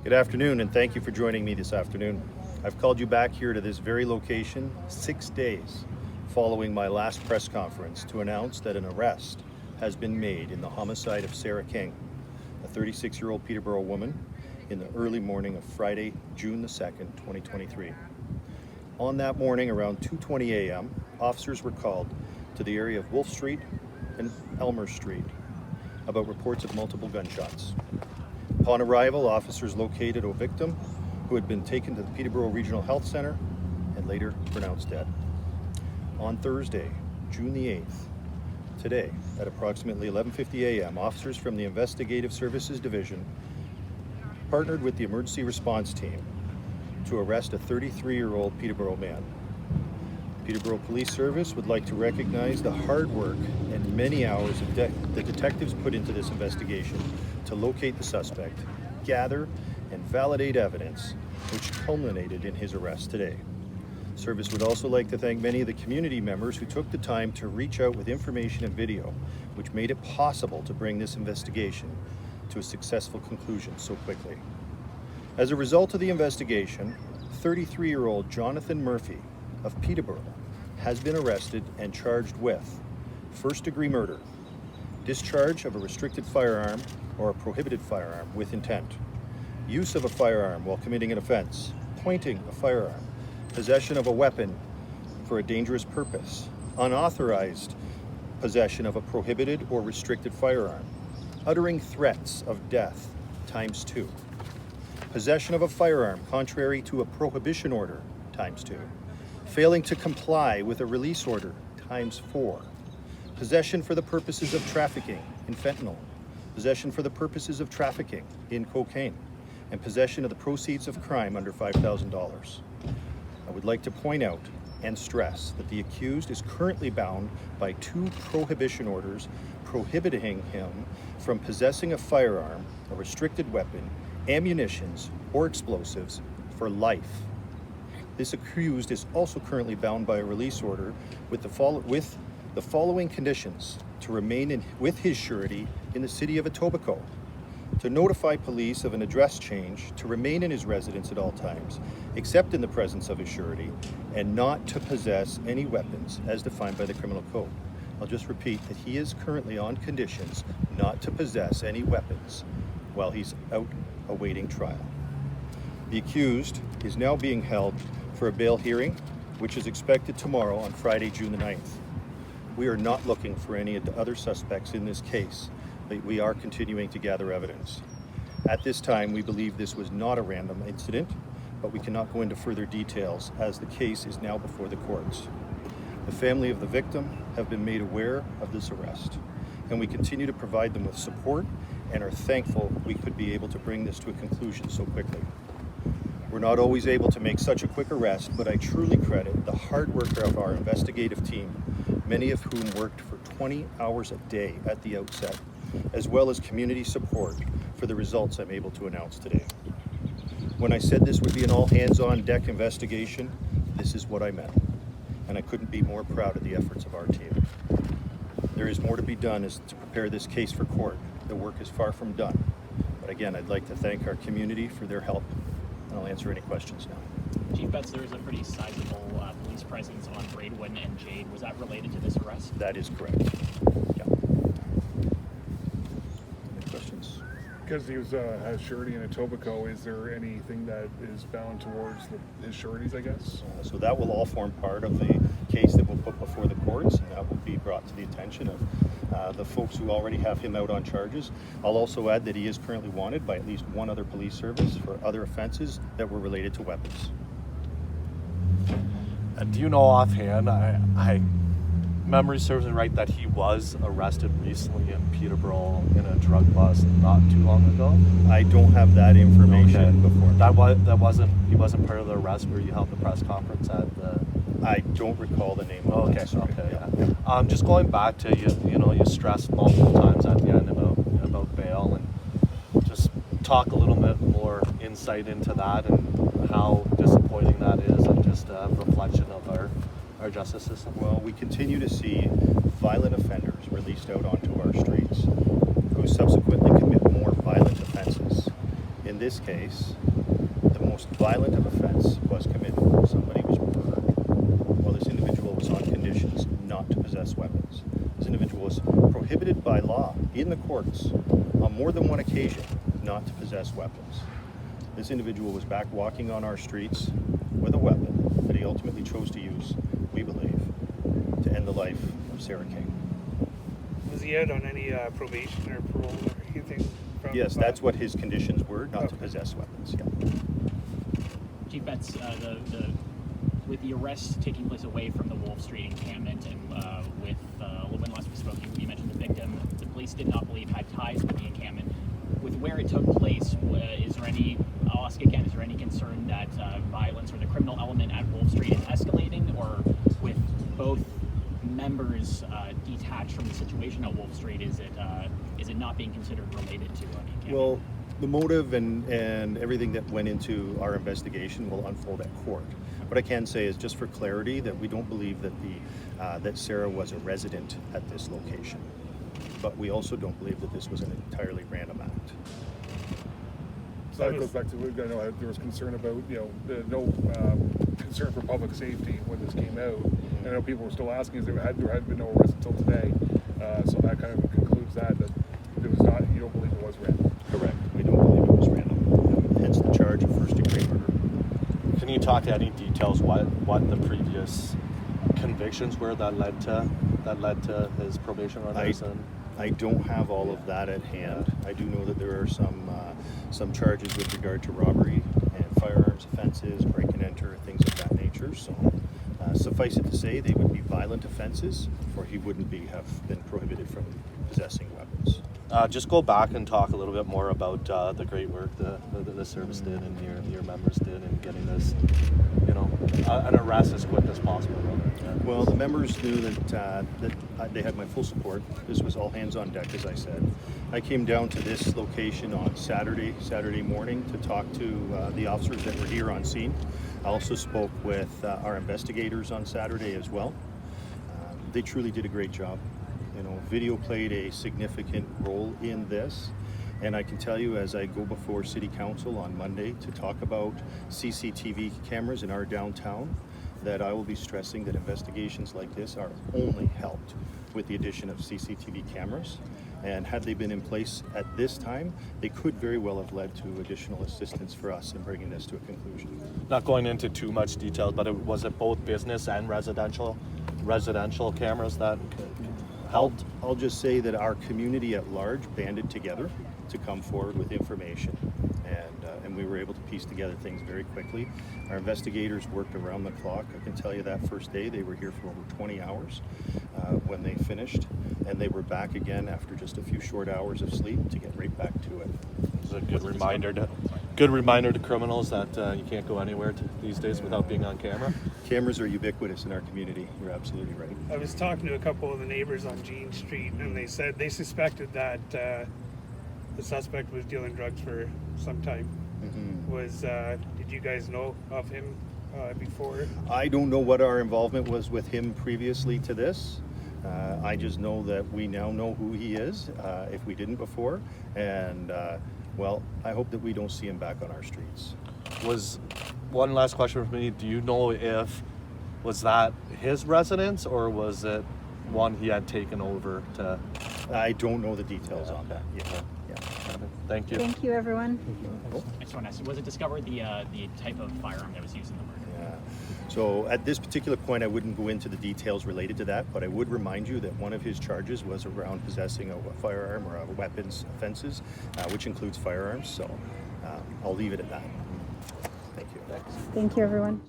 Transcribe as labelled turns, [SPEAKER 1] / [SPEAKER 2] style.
[SPEAKER 1] Good afternoon, and thank you for joining me this afternoon. I've called you back here to this very location 6 days following my last press conference to announce that an arrest has been made in the homicide of Sarah King, a 36-year-old Peterborough woman, in the early morning of Friday, June the 2nd, 2023. On that morning, around 2:20 a.m., officers were called to the area of Wolfe Street and Aylmer Street about reports of multiple gunshots. Upon arrival, officers located a victim who had been taken to the Peterborough Regional Health Centre and later pronounced dead. On Thursday, June the 8th, today, at approximately 11:50 a.m., officers from the Investigative Services Division partnered with the emergency response team to arrest a 33-year-old Peterborough man. Peterborough Police Service would like to recognize the hard work and many hours of the detectives put into this investigation to locate the suspect, gather and validate evidence, which culminated in his arrest today. Service would also like to thank many of the community members who took the time to reach out with information and video, which made it possible to bring this investigation to a successful conclusion so quickly. As a result of the investigation, 33-year-old Jonathan Murphy of Peterborough has been arrested and charged with first-degree murder, discharge of a restricted firearm or a prohibited firearm with intent, use of a firearm while committing an offense, pointing a firearm, possession of a weapon for a dangerous purpose, unauthorized possession of a prohibited or restricted firearm, uttering threats of death ×2, possession of a firearm contrary to a prohibition order ×2, failing to comply with a release order ×4, possession for the purposes of trafficking in fentanyl, possession for the purposes of trafficking in cocaine, and possession of the proceeds of crime under $5,000. I would like to point out and stress that the accused is currently bound by 2 prohibition orders prohibiting him from possessing a firearm, a restricted weapon, ammunitions, or explosives for life. This accused is also currently bound by a release order with the following conditions: to remain with his surety in the city of Etobicoke, to notify police of an address change, to remain in his residence at all times, except in the presence of his surety, and not to possess any weapons as defined by the Criminal Code. I'll just repeat that he is currently on conditions not to possess any weapons while he's out awaiting trial. The accused is now being held for a bail hearing, which is expected tomorrow on Friday, June the 9th. We are not looking for any of the other suspects in this case, but we are continuing to gather evidence. At this time, we believe this was not a random incident, but we cannot go into further details as the case is now before the courts. The family of the victim have been made aware of this arrest, and we continue to provide them with support and are thankful we could be able to bring this to a conclusion so quickly. We're not always able to make such a quick arrest, but I truly credit the hard work of our investigative team, many of whom worked for 20 hours a day at the outset, as well as community support for the results I'm able to announce today. When I said this would be an all-hands-on-deck investigation, this is what I meant, and I couldn't be more proud of the efforts of our team. There is more to be done as to prepare this case for court. The work is far from done, but again, I'd like to thank our community for their help, and I'll answer any questions now.
[SPEAKER 2] Chief Betts, there was a pretty sizable police presence on Braidwin and Jade. Was that related to this arrest?
[SPEAKER 1] That is correct. Yeah. Any questions?
[SPEAKER 3] Because he was has surety in Etobicoke, is there anything that is bound towards his sureties, I guess?
[SPEAKER 1] So that will all form part of the case that we'll put before the courts, and that will be brought to the attention of the folks who already have him out on charges. I'll also add that he is currently wanted by at least one other police service for other offenses that were related to weapons.
[SPEAKER 4] Do you know offhand, I memory serves me right, that he was arrested recently in Peterborough in a drug bust not too long ago?
[SPEAKER 1] I don't have that information before.
[SPEAKER 4] He wasn't part of the arrest where you held the press conference at the...
[SPEAKER 1] I don't recall the name.
[SPEAKER 4] Okay, yeah. Just going back to you stressed multiple times at the end about bail, and just talk a little bit more insight into that and how disappointing that is, and just a reflection of our justice system.
[SPEAKER 1] Well, we continue to see violent offenders released out onto our streets who subsequently commit more violent offenses in this case, the most violent of offense was committed. Somebody was murdered while this individual was on conditions not to possess weapons. This individual was prohibited by law in the courts on more than one occasion not to possess weapons. This individual was back walking on our streets with a weapon that he ultimately chose to use, we believe, to end the life of Sarah King.
[SPEAKER 5] Was he out on any probation or parole or anything?
[SPEAKER 1] Yes, that's what his conditions were, not to possess weapons. Yeah.
[SPEAKER 2] Chief Betts, with the arrest taking place away from the Wolfe Street encampment and with a little bit last we spoke, you mentioned the victim, the police did not believe had ties with the encampment. With where it took place, is there any, I'll ask again, is there any concern that violence or the criminal element at Wolfe Street is escalating, or with both members detached from the situation at Wolfe Street, is it not being considered related to the encampment?
[SPEAKER 1] Well, the motive and everything that went into our investigation will unfold at court. What I can say is, just for clarity, that we don't believe that that Sarah was a resident at this location, but we also don't believe that this was an entirely random act.
[SPEAKER 3] So that goes back to, I know there was concern about, no concern for public safety when this came out. And I know people were still asking, there had been no arrest until today. So that kind of concludes that it was not, you don't believe it was random.
[SPEAKER 1] Correct. We don't believe it was random. Hence the charge of first-degree murder.
[SPEAKER 4] Can you talk to any details what the previous convictions were that led to his probation run?
[SPEAKER 1] I don't have all of that at hand. I do know that there are some charges with regard to robbery and firearms offenses, break and enter, things of that nature. So suffice it to say, they would be violent offenses, for he wouldn't have been prohibited from possessing weapons.
[SPEAKER 4] Just go back and talk a little bit more about the great work the service did and your members did in getting this, an arrest as quick as possible.
[SPEAKER 1] Well, the members knew that they had my full support. This was all hands on deck, as I said. I came down to this location on Saturday morning to talk to the officers that were here on scene. I also spoke with our investigators on Saturday as well. They truly did a great job. Video played a significant role in this. And I can tell you, as I go before City Council on Monday to talk about CCTV cameras in our downtown, that I will be stressing that investigations like this are only helped with the addition of CCTV cameras. And had they been in place at this time, they could very well have led to additional assistance for us in bringing this to a conclusion.
[SPEAKER 4] Not going into too much detail, but was it both business and residential cameras that helped?
[SPEAKER 1] I'll just say that our community at large banded together to come forward with information, and we were able to piece together things very quickly. Our investigators worked around the clock. I can tell you that first day they were here for over 20 hours when they finished, and they were back again after just a few short hours of sleep to get right back to it.
[SPEAKER 4] It's a good reminder to criminals that you can't go anywhere these days without being on camera.
[SPEAKER 1] Cameras are ubiquitous in our community. You're absolutely right.
[SPEAKER 5] I was talking to a couple of the neighbors on Jean Street, and they said they suspected that the suspect was dealing drugs for some time. Mm-hmm. Did you guys know of him before?
[SPEAKER 1] I don't know what our involvement was with him previously to this. I just know that we now know who he is, if we didn't before, and well, I hope that we don't see him back on our streets.
[SPEAKER 4] Was one last question for me. Do you know was that his residence, or was it one he had taken over to?
[SPEAKER 1] I don't know the details on that. Yeah.
[SPEAKER 4] Thank you.
[SPEAKER 6] Thank you, everyone.
[SPEAKER 2] I just want to ask, was it discovered the type of firearm that was used in the murder?
[SPEAKER 1] Yeah. So at this particular point, I wouldn't go into the details related to that, but I would remind you that one of his charges was around possessing a firearm or weapons offenses, which includes firearms. So I'll leave it at that. Thank you.
[SPEAKER 6] Thank you, everyone.